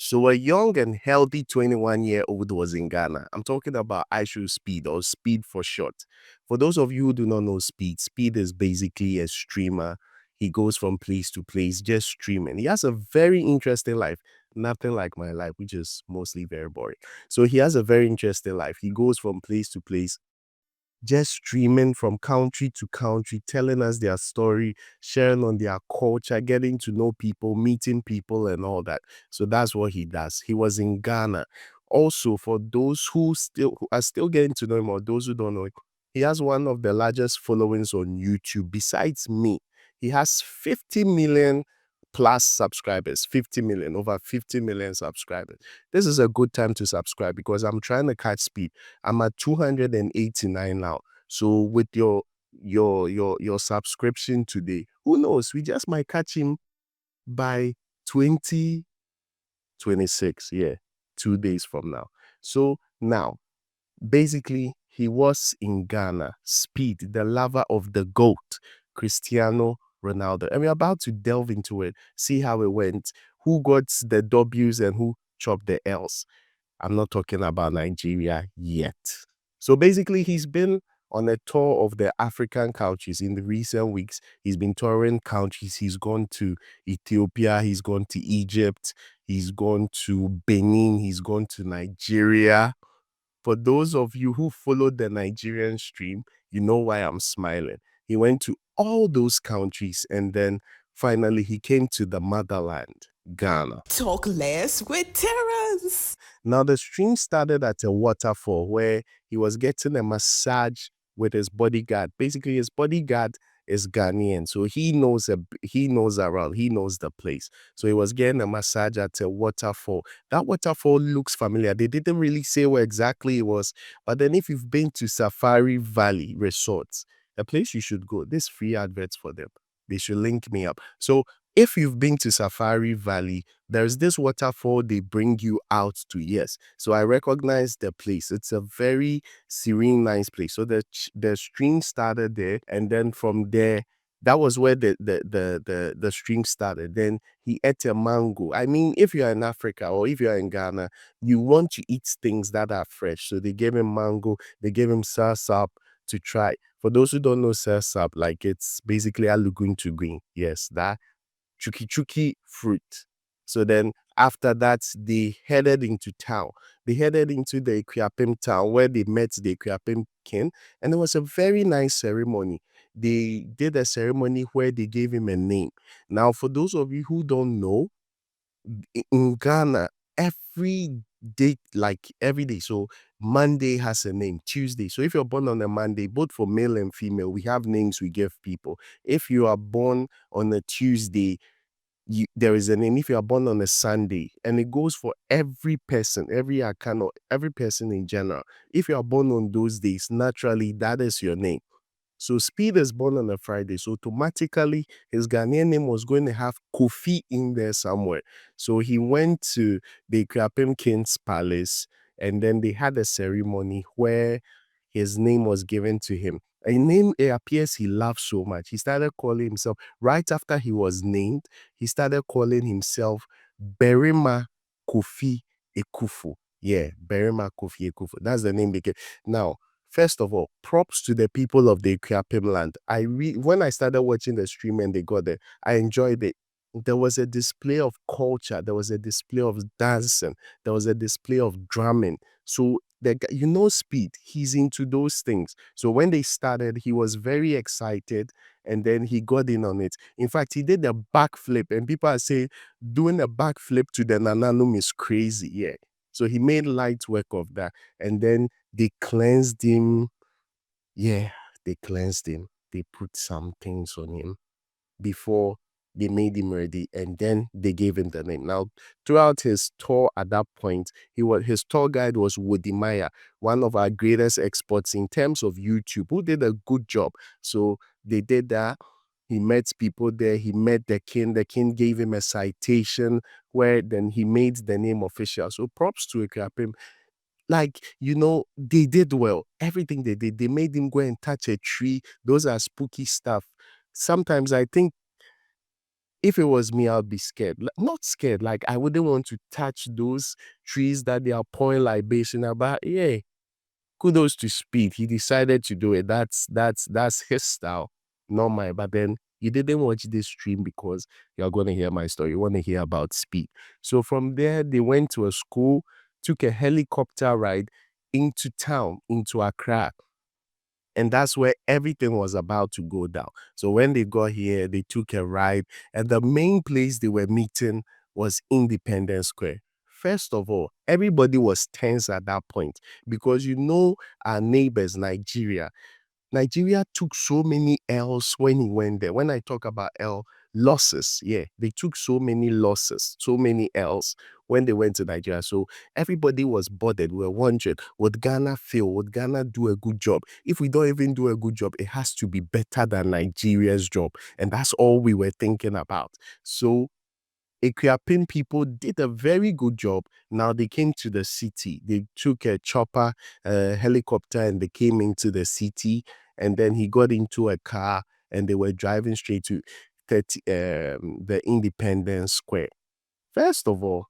So a young and healthy 21-year-old was in Ghana. I'm talking about Ishowspeed, or Speed for short. For those of you who do not know Speed, Speed is basically a streamer. He goes from place to place just streaming. He has a very interesting life. Nothing like my life, which is mostly very boring. So he has a very interesting life. He goes from place to place, just streaming from country to country, telling us their story, sharing on their culture, getting to know people, meeting people, and all that. So that's what he does. He was in Ghana. Also, for those who are still getting to know him, or those who don't know him, he has one of the largest followings on YouTube. Besides me, he has 50 million plus subscribers. 50 million, over 50 million subscribers. This is a good time to subscribe because I'm trying to catch speed. I'm at 289 now. So with your subscription today, who knows? We just might catch him by 2026. Yeah, 2 days from now. So now, basically, he was in Ghana. Speed, the lover of the GOAT, Cristiano Ronaldo. And we're about to delve into it, see how it went, who got the W's and who chopped the L's. I'm not talking about Nigeria yet. So basically, he's been on a tour of the African countries in the recent weeks. He's been touring countries. He's gone to Ethiopia. He's gone to Egypt. He's gone to Benin. He's gone to Nigeria. For those of you who followed the Nigerian stream, you know why I'm smiling. He went to all those countries, and then finally he came to the motherland, Ghana. Talk less with Terrence. Now, the stream started at a waterfall where he was getting a massage with his bodyguard. Basically, his bodyguard is Ghanaian, so he knows around, he knows the place. So he was getting a massage at a waterfall. That waterfall looks familiar. They didn't really say where exactly it was, but then if you've been to Safari Valley Resorts, a place you should go. There's free adverts for them. They should link me up. So if you've been to Safari Valley, there's this waterfall they bring you out to. Yes, so I recognize the place. It's a very serene, nice place. So the stream started there, and then from there, that was where the stream started. Then he ate a mango. I mean, if you are in Africa or if you are in Ghana, you want to eat things that are fresh. So they gave him mango, they gave him soursop to try. For those who don't know soursop, like, it's basically Egungun to green. Yes, that chuki fruit. So then after that, they headed into town. They headed into the Akuapem town where they met the Akuapem king, and it was a very nice ceremony. They did a ceremony where they gave him a name. Now, for those of you who don't know, in Ghana, every day, like every day, so Monday has a name, Tuesday. So if you're born on a Monday, both for male and female, we have names we give people. If you are born on a Tuesday, there is a name. If you are born on a Sunday, and it goes for every person, every Akano, every person in general. If you are born on those days, naturally, that is your name. So Speed is born on a Friday, so automatically his Ghanaian name was going to have Kofi in there somewhere. So he went to the Akuapem King's Palace, and then they had a ceremony where his name was given to him. A name it appears he loved so much. He started calling himself, right after he was named, he started calling himself Barima Kofi Akuffo. Yeah, Barima Kofi Akuffo. That's the name they gave. Now, first of all, props to the people of the Akuapem land. When I started watching the stream and they got there, I enjoyed it. There was a display of culture. There was a display of dancing. There was a display of drumming. So Speed, he's into those things. So when they started, he was very excited, and then he got in on it. In fact, he did a backflip, and people are saying doing a backflip to the Nananum is crazy. Yeah. So he made light work of that, and then they cleansed him. Yeah, they cleansed him. They put some things on him before they made him ready, and then they gave him the name. Now, throughout his tour at that point, his tour guide was Woody Maya, one of our greatest experts in terms of YouTube, who did a good job. So they did that. He met people there. He met the king. The king gave him a citation where then he made the name official. So props to Akuapem. Like, they did well. Everything they did, they made him go and touch a tree. Those are spooky stuff. Sometimes I think If it was me, I'd be scared. Not scared, like I wouldn't want to touch those trees that they are pouring libation about. Yeah, kudos to Speed. He decided to do it. That's his style, not mine. But then you didn't watch this stream because you're going to hear my story. You want to hear about Speed. So from there, they went to a school, took a helicopter ride into town, into Accra. And that's where everything was about to go down. So when they got here, they took a ride, and the main place they were meeting was Independence Square. First of all, everybody was tense at that point because our neighbors, Nigeria took so many L's when he went there. When I talk about losses, yeah, they took so many losses, so many L's when they went to Nigeria. So everybody was bothered. We were wondering, would Ghana fail? Would Ghana do a good job? If we don't even do a good job, it has to be better than Nigeria's job. And that's all we were thinking about. So Akuapem people did a very good job. Now they came to the city. They took a chopper, a helicopter, and they came into the city. And then he got into a car, and they were driving straight to the Independence Square. First of all,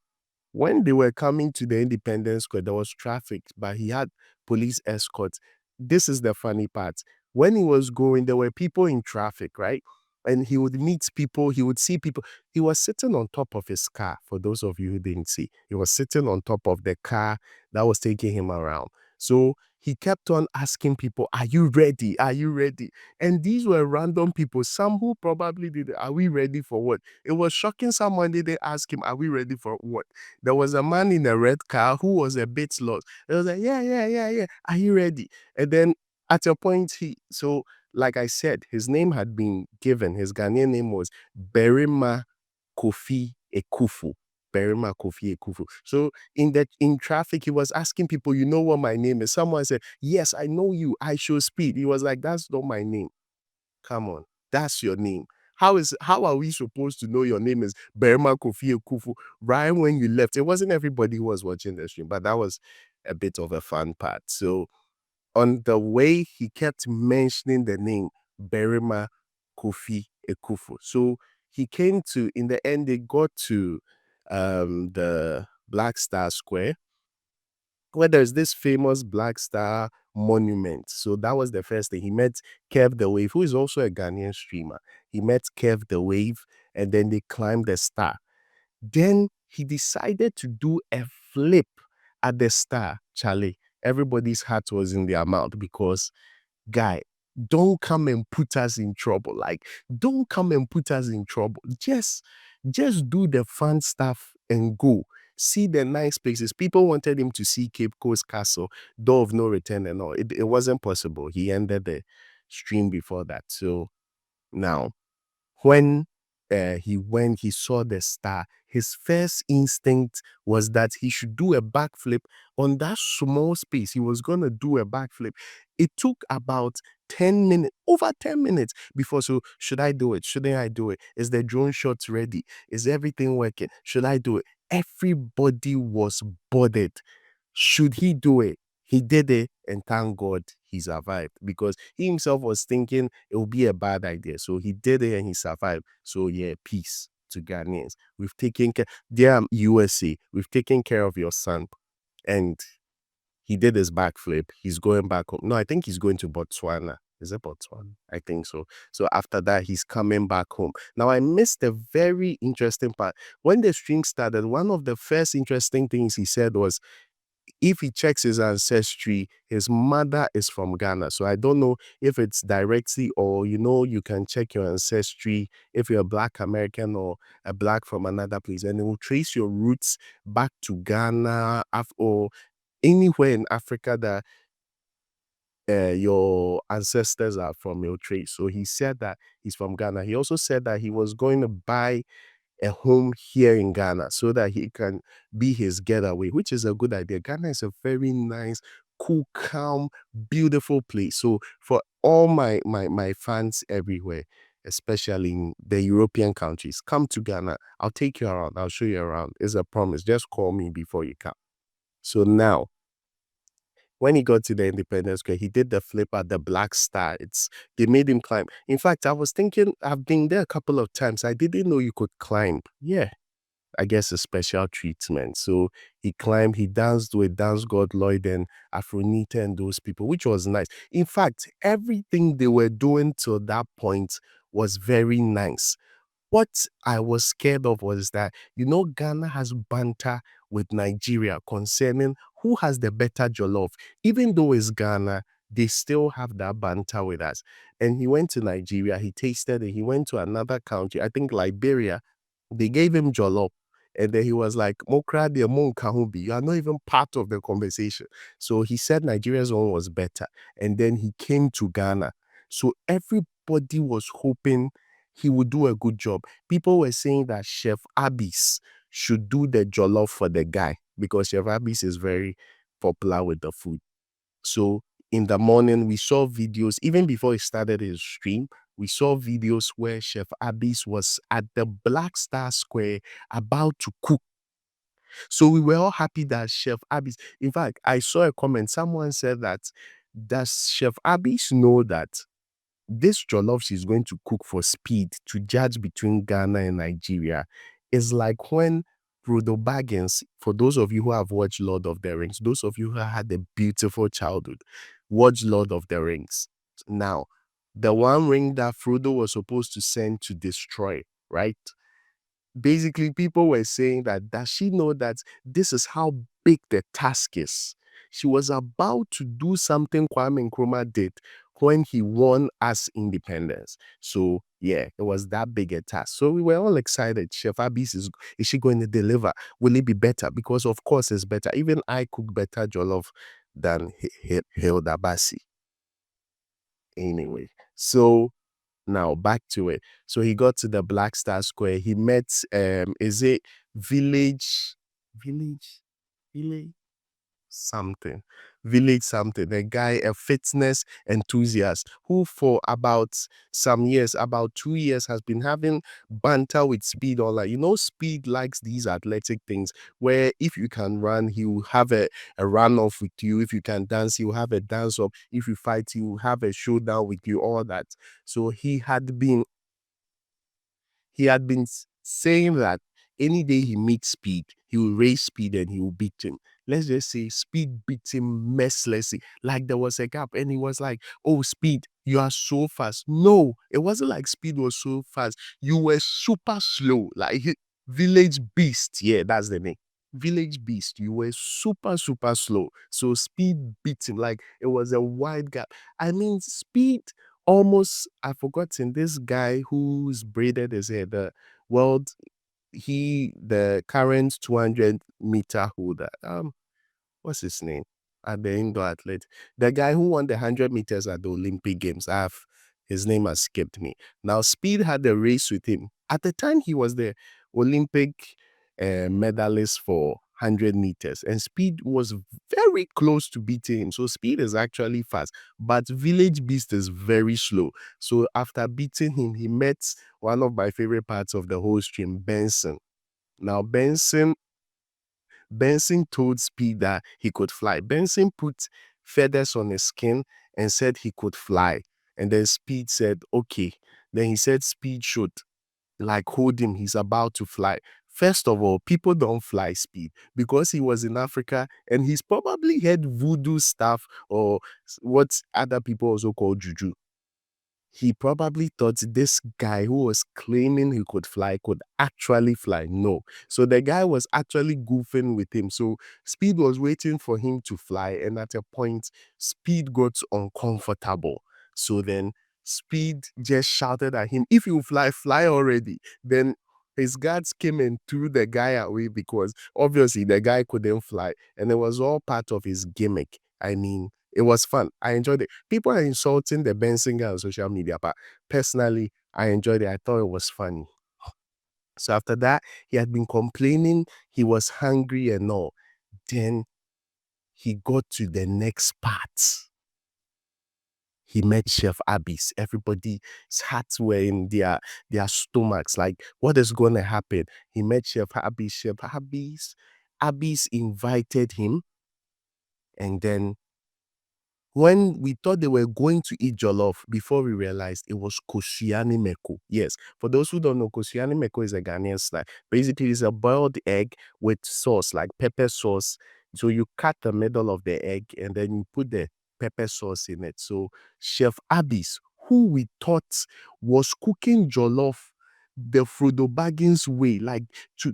when they were coming to the Independence Square, there was traffic, but he had police escorts. This is the funny part. When he was going, there were people in traffic, right? And he would meet people, he would see people. He was sitting on top of his car, for those of you who didn't see. He was sitting on top of the car that was taking him around. So he kept on asking people, "Are you ready? Are you ready?" And these were random people, some who probably did, "Are we ready for what?" It was shocking someone didn't ask him, "Are we ready for what?" There was a man in a red car who was a bit lost. He was like, yeah, yeah, yeah, yeah. Are you ready? And then at a point, like I said, his name had been given. His Ghanaian name was Barima Kofi Akuffo. Barima Kofi Akuffo. So in traffic, he was asking people, "You know what my name is?" Someone said, "Yes, I know you. Ishowspeed." He was like, "That's not my name. Come on, that's your name. How are we supposed to know your name is Barima Kofi Akuffo right when you left?" It wasn't everybody who was watching the stream, but that was a bit of a fun part. So on the way, he kept mentioning the name Barima Kofi Akuffo. So he came to, in the end, they got to the Black Star Square, where there's this famous Black Star monument. So that was the first thing. He met Kev the Wave, who is also a Ghanaian streamer. He met Kev the Wave, and then they climbed the star. Then he decided to do a flip at the star. Charlie, everybody's heart was in their mouth because, guy, don't come and put us in trouble. Like, don't come and put us in trouble. Just do the fun stuff and go. See the nice places. People wanted him to see Cape Coast Castle, Door of No Return and all. It wasn't possible. He ended the stream before that. So now, when he saw the star, his first instinct was that he should do a backflip on that small space. He was gonna do a backflip. It took about 10 minutes, over 10 minutes before. So should I do it? Shouldn't I do it? Is the drone shots ready? Is everything working? Should I do it? Everybody was bothered. Should he do it? He did it, and thank God he survived, because he himself was thinking it would be a bad idea. So he did it and he survived. So yeah, peace to Ghanaians. We've taken care, dear USA, we've taken care of your son. And he did his backflip. He's going back home. No, I think he's going to Botswana. Is it Botswana? I think so. So after that, he's coming back home. Now, I missed a very interesting part. When the stream started, one of the first interesting things he said was, if he checks his ancestry, his mother is from Ghana. So I don't know if it's directly, or you can check your ancestry if you're a Black American or a Black from another place, and it will trace your roots back to Ghana or anywhere in Africa that your ancestors are from, your trace. So he said that he's from Ghana. He also said that he was going to buy a home here in Ghana so that he can be his getaway, which is a good idea. Ghana is a very nice, cool, calm, beautiful place. So for all my fans everywhere, especially in the European countries, come to Ghana. I'll take you around. I'll show you around. It's a promise. Just call me before you come. So now, when he got to the Independence Square, he did the flip at the Black Star. They made him climb. In fact, I was thinking, I've been there a couple of times. I didn't know you could climb. Yeah, I guess a special treatment. So he climbed, he danced with Dance God Lloyd and Afronita and those people, which was nice. In fact, everything they were doing till that point was very nice. What I was scared of was that, Ghana has banter with Nigeria concerning who has the better jollof. Even though it's Ghana, they still have that banter with us. And he went to Nigeria, he tasted it. He went to another country, I think Liberia, they gave him jollof. And then he was like, Mokra de Mon Kahubi, you are not even part of the conversation. So he said Nigeria's one was better. And then he came to Ghana. So everybody was hoping he would do a good job. People were saying that Chef Abis should do the jollof for the guy because Chef Abis is very popular with the food. So in the morning, we saw videos, even before he started his stream, we saw videos where Chef Abis was at the Black Star Square about to cook. So we were all happy that Chef Abis, in fact, I saw a comment, someone said that, does Chef Abis know that this jollof she's going to cook for Speed to judge between Ghana and Nigeria is like when Frodo Baggins, for those of you who have watched Lord of the Rings, those of you who had a beautiful childhood, watch Lord of the Rings. Now, the one ring that Frodo was supposed to send to destroy, right? Basically, people were saying that, does she know that this is how big the task is? She was about to do something Kwame Nkrumah did when he won us independence. So, yeah, it was that big a task. So we were all excited. Chef Abis is she going to deliver? Will it be better? Because of course it's better. Even I cook better jollof than Hilda Basi. Anyway, so now back to it. So he got to the Black Star Square. He met is it village village village something village something, a guy, a fitness enthusiast who for about some years, about 2 years, has been having banter with Speed online. Speed likes these athletic things where if you can run, he will have a run off with you. If you can dance, he will have a dance off. If you fight, he will have a showdown with you, all that. So he had been saying that any day he meets Speed, he will raise Speed and he will beat him. Let's just say Speed beat him mercilessly. Like there was a gap and he was like, oh, Speed, you are so fast. No, it wasn't like Speed was so fast. You were super slow. Like Village Beast. Yeah, that's the name. Village Beast. You were super, super slow. So Speed beat him. Like it was a wide gap. I mean, Speed almost, I've forgotten this guy who's braided his hair, the current 200-meter holder. What's his name? At the indoor athlete. The guy who won the 100 meters at the Olympic Games. His name has skipped me. Now, Speed had a race with him. At the time, he was the Olympic medalist for 100 meters. And Speed was very close to beating him. So Speed is actually fast. But Village Beast is very slow. So after beating him, he met one of my favorite parts of the whole stream, Benson. Now, Benson told Speed that he could fly. Benson put feathers on his skin and said he could fly. And then Speed said, okay. Then he said Speed should like hold him. He's about to fly. First of all, people don't fly Speed because he was in Africa and he's probably had voodoo stuff or what other people also call juju. He probably thought this guy who was claiming he could fly could actually fly. No. So the guy was actually goofing with him. So Speed was waiting for him to fly. And at a point, Speed got uncomfortable. So then Speed just shouted at him, if you fly, fly already. Then his guards came and threw the guy away because obviously the guy couldn't fly. And it was all part of his gimmick. I mean, it was fun. I enjoyed it. People are insulting the Benson guy on social media, but personally, I enjoyed it. I thought it was funny. So after that, he had been complaining he was hungry and all. Then he got to the next part. He met Chef Abis. Everybody's hearts were in their stomachs. Like, what is going to happen? He met Chef Abis. Chef Abis invited him, and then when we thought they were going to eat jollof, before we realized it was koshiani meko. Yes, for those who don't know, koshiani meko is a Ghanaian snack. Basically, it's a boiled egg with sauce, like pepper sauce. So you cut the middle of the egg and then you put the pepper sauce in it. So Chef Abby's, who we thought was cooking jollof the Frodo Baggins way, like to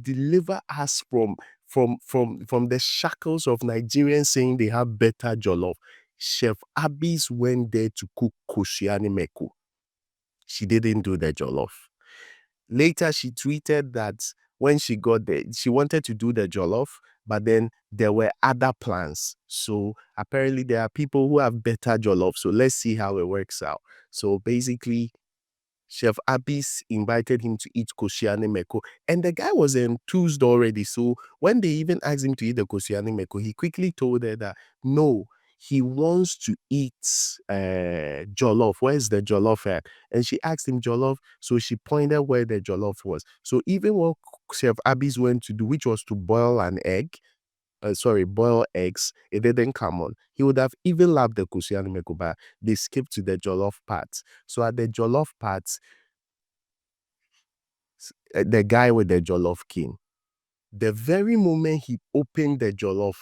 deliver us from the shackles of Nigerians saying they have better jollof. Chef Abby's went there to cook koshiani meku. She didn't do the jollof. Later, she tweeted that when she got there, she wanted to do the jollof, but then there were other plans. So apparently, there are people who have better jollof. So let's see how it works out. So basically, Chef Abis invited him to eat koshiani meko, and the guy was enthused already. So when they even asked him to eat the koshiani meko, he quickly told her that no, he wants to eat jollof. Where's the jollof at? And she asked him jollof, so she pointed where the jollof was. So even what Chef Abis went to do, which was to boil an egg, boil eggs, it didn't come on. He would have even loved the koshiani meko, but they skipped to the jollof part. So at the jollof part, the guy with the jollof came. The very moment he opened the jollof,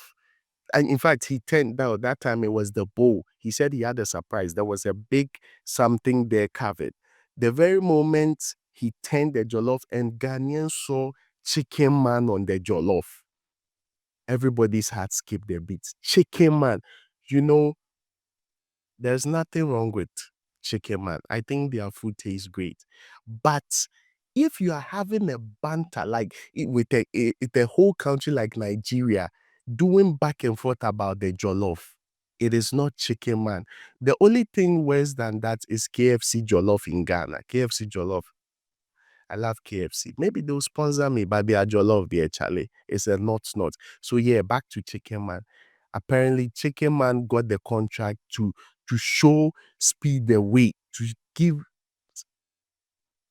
and in fact, he turned down, that time it was the bowl. He said he had a surprise. There was a big something there covered. The very moment he turned the jollof and Ghanaians saw Chickenman on the jollof, everybody's heart skipped their beats. Chickenman, you know, there's nothing wrong with Chickenman. I think their food tastes great. But if you are having a banter like with a whole country like Nigeria doing back and forth about the jollof, it is not Chickenman. The only thing worse than that is KFC jollof in Ghana. KFC jollof. I love KFC. Maybe they'll sponsor me, but their jollof there, Charlie. It's a not. So yeah, back to Chickenman. Apparently, Chickenman got the contract to show Speed the way, to give.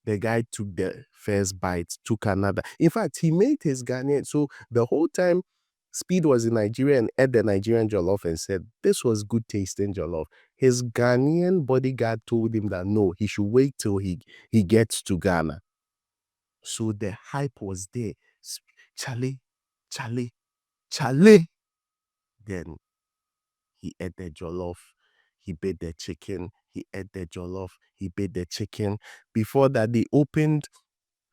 The guy took the first bite, took another. In fact, he made his Ghanaian. So the whole time Speed was in Nigeria and ate the Nigerian jollof and said, this was good tasting jollof. His Ghanaian bodyguard told him that no, he should wait till he gets to Ghana. So the hype was there. Charlie, Charlie, Charlie. Then he ate the jollof. He bit the chicken. He ate the jollof. He bit the chicken. Before that, they opened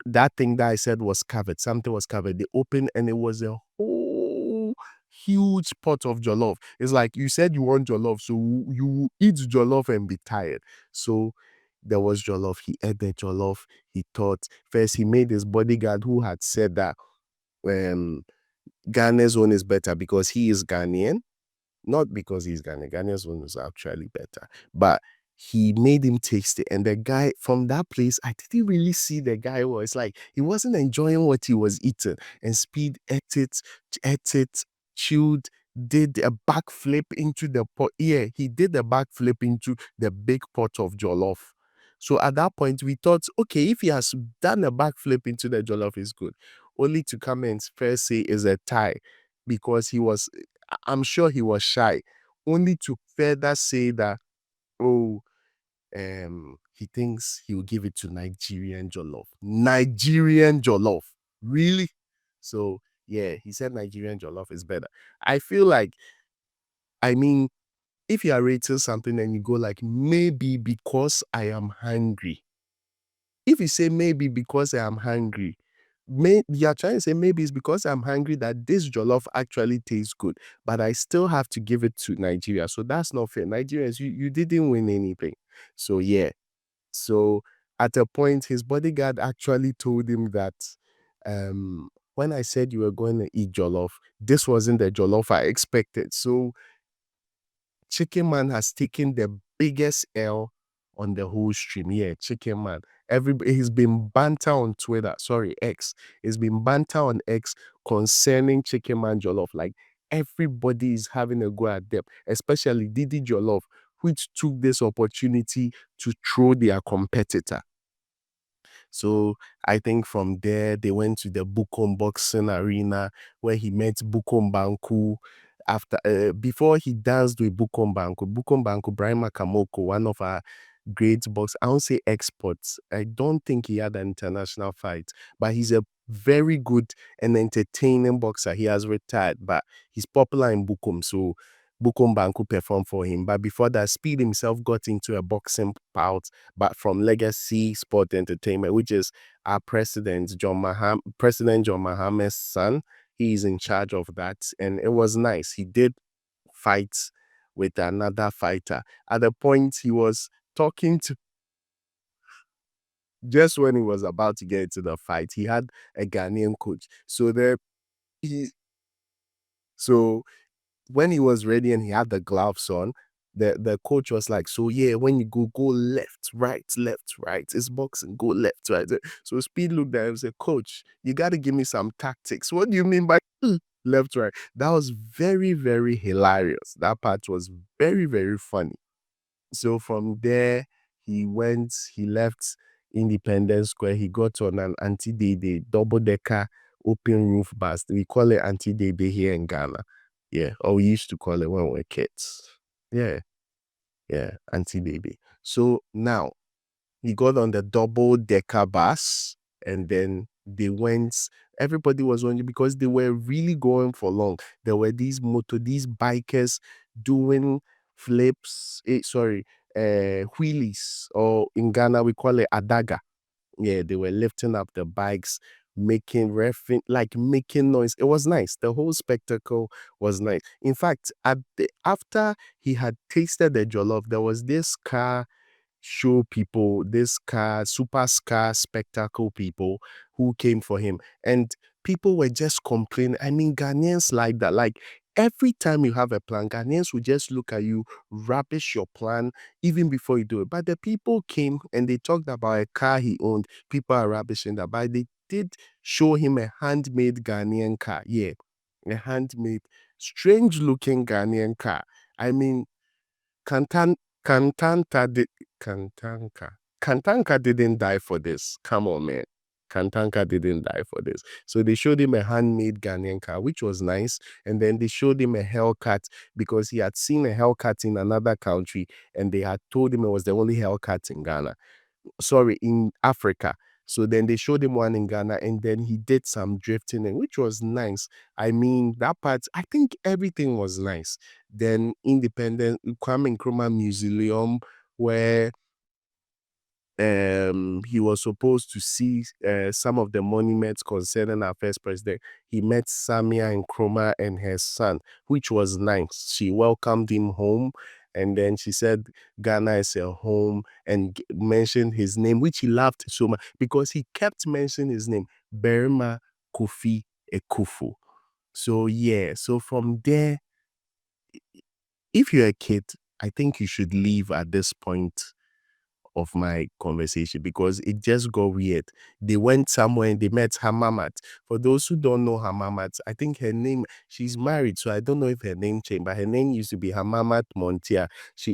that thing that I said was covered. Something was covered. They opened and it was a whole huge pot of jollof. It's like you said you want jollof, so you eat jollof and be tired. So there was jollof. He ate the jollof. He thought first he made his bodyguard who had said that Ghana's one is better because he is Ghanaian. Not because he's Ghanaian. Ghanaian's one is actually better. But he made him taste it. And the guy from that place, I didn't really see the guy was like, he wasn't enjoying what he was eating. And Speed ate it, chewed, did a backflip into the pot. Yeah, he did a backflip into the big pot of jollof. So at that point, we thought, okay, if he has done a backflip into the jollof, is good. Only to come and first say is a tie because I'm sure he was shy. Only to further say that, oh, he thinks he will give it to Nigerian jollof. Nigerian jollof. Really? So, yeah, he said Nigerian jollof is better. I feel like, I mean, if you are rating something and you go like, maybe because I am hungry. If you say maybe because I am hungry, you are trying to say maybe it's because I'm hungry that this jollof actually tastes good, but I still have to give it to Nigeria. So that's not fair. Nigerians, you didn't win anything. So yeah. So at a point, his bodyguard actually told him that when I said you were going to eat jollof, this wasn't the jollof I expected. So Chickenman has taken the biggest L on the whole stream. Yeah, Chickenman. He's been banter on Twitter. Sorry, X. He's been banter on X concerning Chickenman Jollof. Like everybody is having a go at them, especially Didi Jollof, which took this opportunity to throw their competitor. So I think from there they went to the Bukom Boxing Arena where he met Bukom Banku. after before he danced with Bukombanku, Barima Kamoko, one of our great boxers. I won't say exports. I don't think he had an international fight, but he's a very good and entertaining boxer. He has retired, but he's popular in Bukom, so Bukom Banku performed for him. But before that, Speed himself got into a boxing bout, but from Legacy Sport Entertainment, which is our President John Mahamad's son. He is in charge of that, and it was nice. He did fight with another fighter. At the point he was talking to, just when he was about to get into the fight, he had a Ghanaian coach. He so when he was ready and he had the gloves on, the coach was like, so yeah, when you go left, right, left, right. It's boxing, go left, right. So Speed looked at him and said, Coach, you gotta give me some tactics. What do you mean by left, right? That was very, very hilarious. That part was very, very funny. So from there, he left Independence Square. He got on an anti-day double-decker open roof bus. We call it anti-day here in Ghana. Yeah, or we used to call it when we were kids. Yeah, yeah, anti-day. So now he got on the double-decker bus, and then they went. Everybody was wondering because they were really going for long. There were these bikers doing flips. Wheelies, or in Ghana we call it adaga. Yeah, they were lifting up the bikes, making noise. It was nice. The whole spectacle was nice. In fact, after he had tasted the jollof, there was this car show people, this car, super car spectacle people who came for him. And people were just complaining. I mean, Ghanaians like that. Like every time you have a plan, Ghanaians will just look at you, rubbish your plan even before you do it. But the people came and they talked about a car he owned. People are rubbishing that. But they did show him a handmade Ghanaian car. Yeah. A handmade, strange looking Ghanaian car. I mean, Kantan Kantanta did Kantanka. Kantanka didn't die for this. Come on, man. Kantanka didn't die for this. So they showed him a handmade Ghanaian car, which was nice. And then they showed him a haircut because he had seen a haircut in another country and they had told him it was the only haircut in Ghana. Sorry, in Africa. So then they showed him one in Ghana and then he did some drifting, and which was nice. I mean, that part, I think everything was nice. Then Independent Kwame Nkrumah Museum, where he was supposed to see some of the monuments concerning our first president. He met Samia Nkrumah and her son, which was nice. She welcomed him home, and then she said Ghana is her home, and mentioned his name, which he loved so much because he kept mentioning his name, Barima Kofi Akuffo. So yeah, so from there, if you're a kid, I think you should leave at this point of my conversation because it just got weird. They went somewhere and they met Hamamat. For those who don't know Hamamat, I think her name, she's married, so I don't know if her name changed, but her name used to be Hamamat Montia.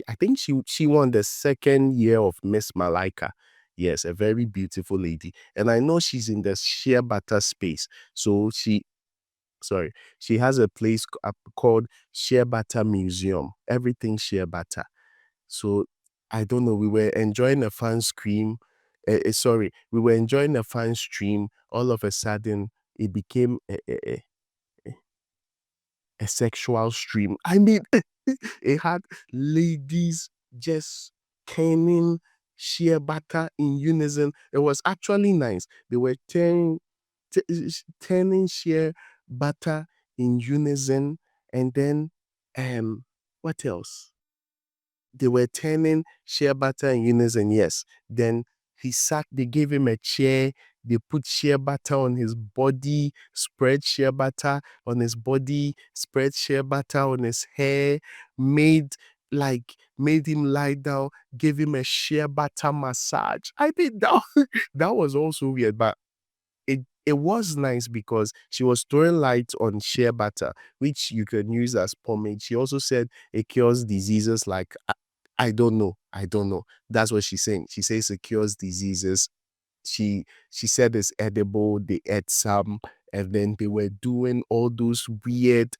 I think she won the second year of Miss Malaika. Yes, a very beautiful lady. And I know she's in the shea butter space. So she has a place called Shea Butter Museum. Everything shea butter. So I don't know. We were enjoying a fun scream. We were enjoying a fun stream. All of a sudden, it became a sexual stream. I mean, it had ladies just turning shea butter in unison. It was actually nice. They were turning shea butter in unison, and then what else? They were turning shea butter in unison, yes. Then they gave him a chair, they put shea butter on his body, spread shea butter on his body, spread shea butter on his hair, made him lie down, gave him a shea butter massage. I think that was also weird, but it was nice because she was throwing light on shea butter, which you can use as pomade. She also said it cures diseases like I don't know. I don't know. That's what she's saying. She says it cures diseases. She said it's edible. They ate some, and then they were doing all those weird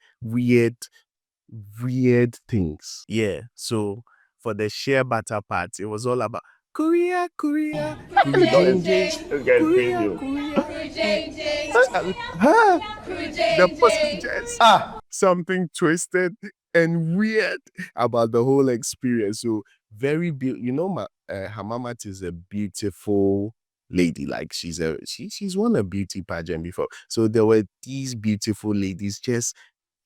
weird things. Yeah. So for the shea butter part, it was all about Korea, Korea, Kuri Jenje, This guy is Korea, crazy. Korea. Huh? The post is just something twisted and weird about the whole experience. So very beautiful. You know, Hamamat is a beautiful lady. Like she's won a beauty pageant before. So there were these beautiful ladies just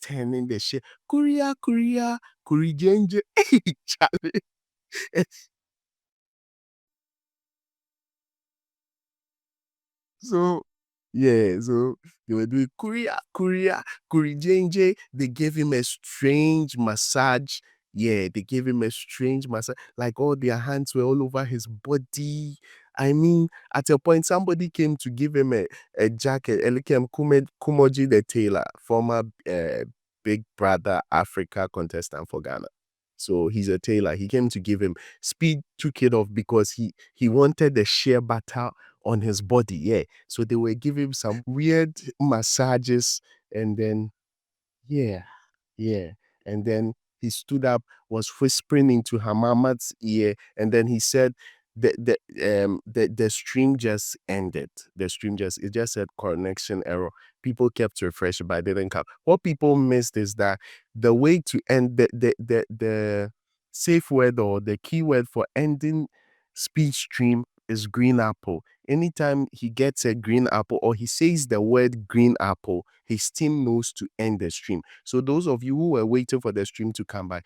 turning the shit. Korea, Korea, Kuri Jenje. Charlie. So yeah, so they were doing Korea, Korea, Kuri Jenje. They gave him a strange massage. Yeah, they gave him a strange massage. Like all their hands were all over his body. I mean, at a point, somebody came to give him a jacket. Elikem Kumoji the tailor, former Big Brother Africa contestant for Ghana. So he's a tailor. He came to give him. Speed took it off because he wanted the sheer butter on his body. Yeah. So they were giving him some weird massages, and then yeah, yeah. And then he stood up, was whispering into Hamamat's ear, and then he said the stream just ended. The stream just it just said connection error. People kept refreshing, but it didn't come. What people missed is that the way to end the safe word or the keyword for ending speech stream is green apple. Anytime he gets a green apple or he says the word green apple, his team knows to end the stream. So those of you who were waiting for the stream to come back,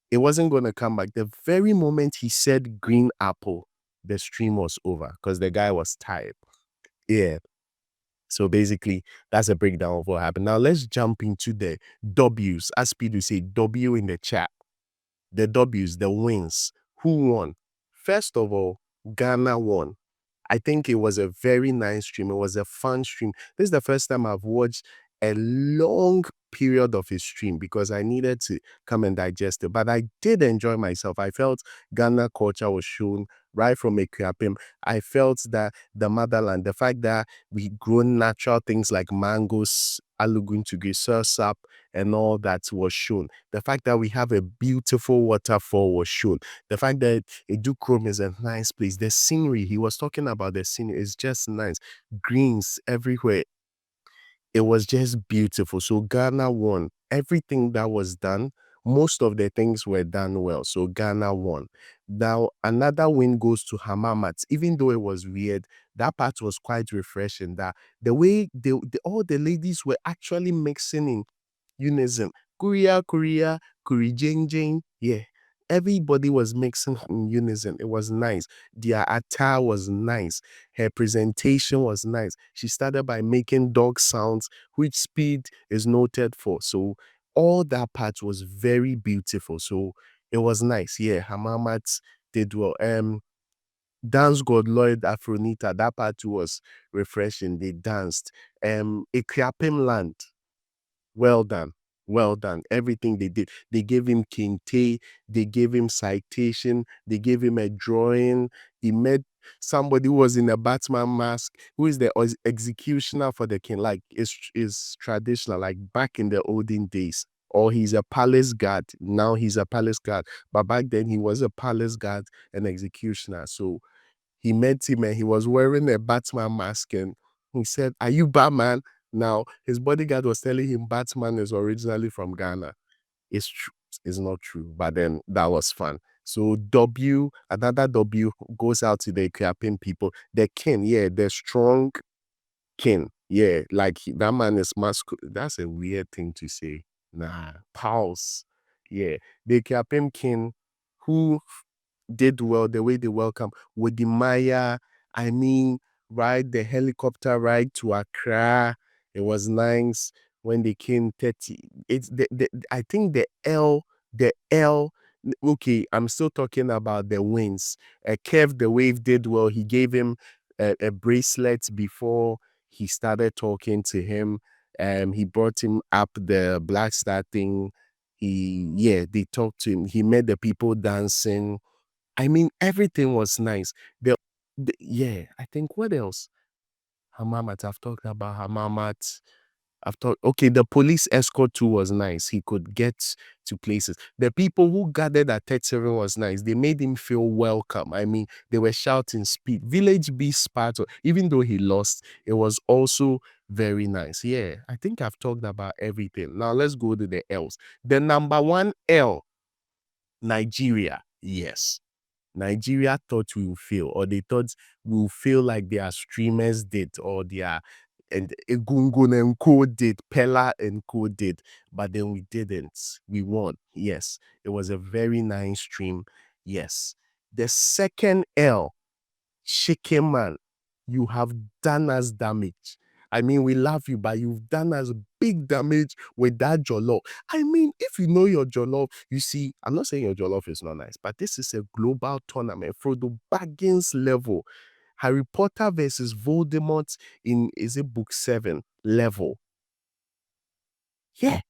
it wasn't going to come back. The very moment he said green apple, the stream was over because the guy was tired. Yeah. So basically, that's a breakdown of what happened. Now let's jump into the W's. As Speed will say, W in the chat. The W's, the wins. Who won? First of all, Ghana won. I think it was a very nice stream. It was a fun stream. This is the first time I've watched a long period of his stream because I needed to come and digest it. But I did enjoy myself. I felt Ghana culture was shown right from Akuapem. I felt that the motherland, the fact that we grow natural things like mangoes, alugun to sap, and all that was shown. The fact that we have a beautiful waterfall was shown. The fact that Edukrom is a nice place. The scenery, he was talking about the scenery, is just nice. Greens everywhere. It was just beautiful. So Ghana won. Everything that was done, most of the things were done well. So Ghana won. Now, another win goes to Hamamat. Even though it was weird, that part was quite refreshing. That the way all the ladies were actually mixing in unison. Korea, Korea, Kuri Jing Jing. Yeah. Everybody was mixing in unison. It was nice. Their attire was nice. Her presentation was nice. She started by making dog sounds, which Speed is noted for. So all that part was very beautiful. So it was nice. Yeah, Hamamat did well. Dance God Lloyd Afronita, that part was refreshing. They danced. Akuapem Land. Well done. Well done. Everything they did. They gave him kente. They gave him citation. They gave him a drawing. He met somebody who was in a Batman mask, who is the executioner for the king. Like, is traditional, like back in the olden days. Or he's a palace guard. Now he's a palace guard. But back then he was a palace guard and executioner. So he met him and he was wearing a Batman mask and he said, "Are you Batman?" Now, his bodyguard was telling him Batman is originally from Ghana. It's true. It's not true, but then that was fun. So another W goes out to the Akuapem people. The king, yeah, the strong king. Yeah, like that man is masculine. That's a weird thing to say. Nah, pulse. Yeah, the Akuapem king who did well the way they welcome with the Maya. I mean, ride the helicopter ride to Accra. It was nice when they came 30. It's I think the L. Okay, I'm still talking about the wins. Kev the Wave did well. He gave him a bracelet before he started talking to him. He brought him up the Black Star thing. They talked to him. He met the people dancing. I mean, everything was nice. Yeah, I think what else? Hamamat, I've talked about Hamamat. I've thought, okay, the police escort too was nice. He could get to places. The people who gathered at 37 was nice. They made him feel welcome. I mean, they were shouting speed. Village B Sparta, even though he lost, it was also very nice. Yeah, I think I've talked about everything. Now let's go to the L's. The number one L, Nigeria. Yes. Nigeria thought we will fail, or they thought we will feel like their streamers did, or their and Egungun and Co did, Pella and Co did, but then we didn't. We won. Yes, it was a very nice stream. Yes. The second L, Chickenman, you have done us damage. I mean, we love you, but you've done us big damage with that jollof. I mean, if you know your jollof, you see, I'm not saying your jollof is not nice, but this is a global tournament for the Baggins level. Harry Potter versus Voldemort in, is it book 7 level? Yeah.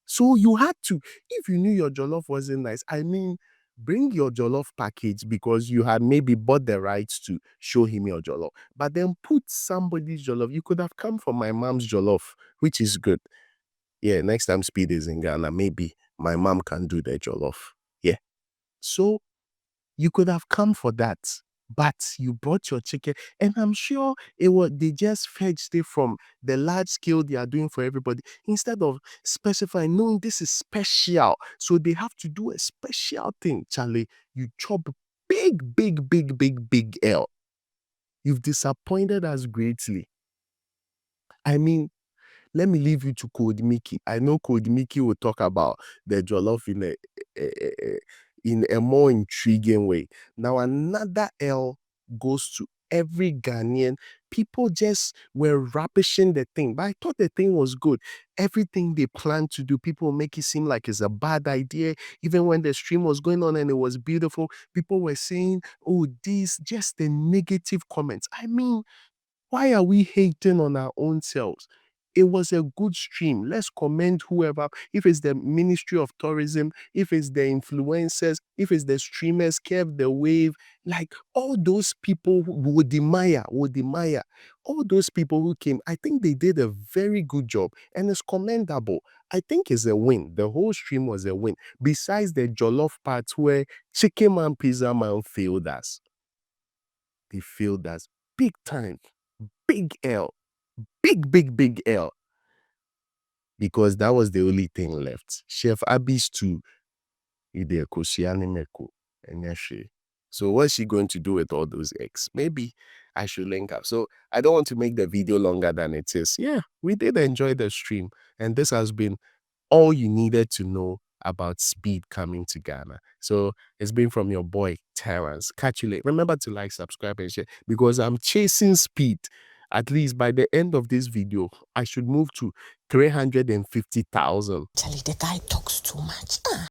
So you had to, if you knew your jollof wasn't nice, I mean, bring your jollof package because you had maybe bought the rights to show him your jollof. But then put somebody's jollof. You could have come from my mom's jollof, which is good. Yeah, next time Speed is in Ghana, maybe my mom can do the jollof. Yeah. So you could have come for that, but you brought your chicken, and I'm sure it was they just fetched it from the large scale they are doing for everybody instead of specifying, knowing this is special. So they have to do a special thing. Charlie, you chop big L. You've disappointed us greatly. I mean, let me leave you to Code Mickey. I know Code Mickey will talk about the jollof in a more intriguing way. Now, another L goes to every Ghanaian. People just were rubbishing the thing, but I thought the thing was good. Everything they planned to do, people make it seem like it's a bad idea. Even when the stream was going on and it was beautiful, people were saying, oh, these just the negative comments. I mean, why are we hating on our own selves? It was a good stream. Let's commend whoever, if it's the Ministry of Tourism, if it's the influencers, if it's the streamers, Kev the Wave, like all those people, Wodimaya, all those people who came, I think they did a very good job and it's commendable. I think it's a win. The whole stream was a win. Besides the Jollof part where Chickenman, Pizza Man failed us. They failed us big time. Big L. Big L. Because that was the only thing left. Chef Abby's too. Ide Kosiani Meko and Shea. So what's she going to do with all those eggs? Maybe I should link up. So I don't want to make the video longer than it is. Yeah, we did enjoy the stream. And this has been all you needed to know about Speed coming to Ghana. So it's been from your boy Terrence. Catch you later. Remember to like, subscribe, and share because I'm chasing Speed. At least by the end of this video, I should move to 350,000. Charlie, the guy talks too much.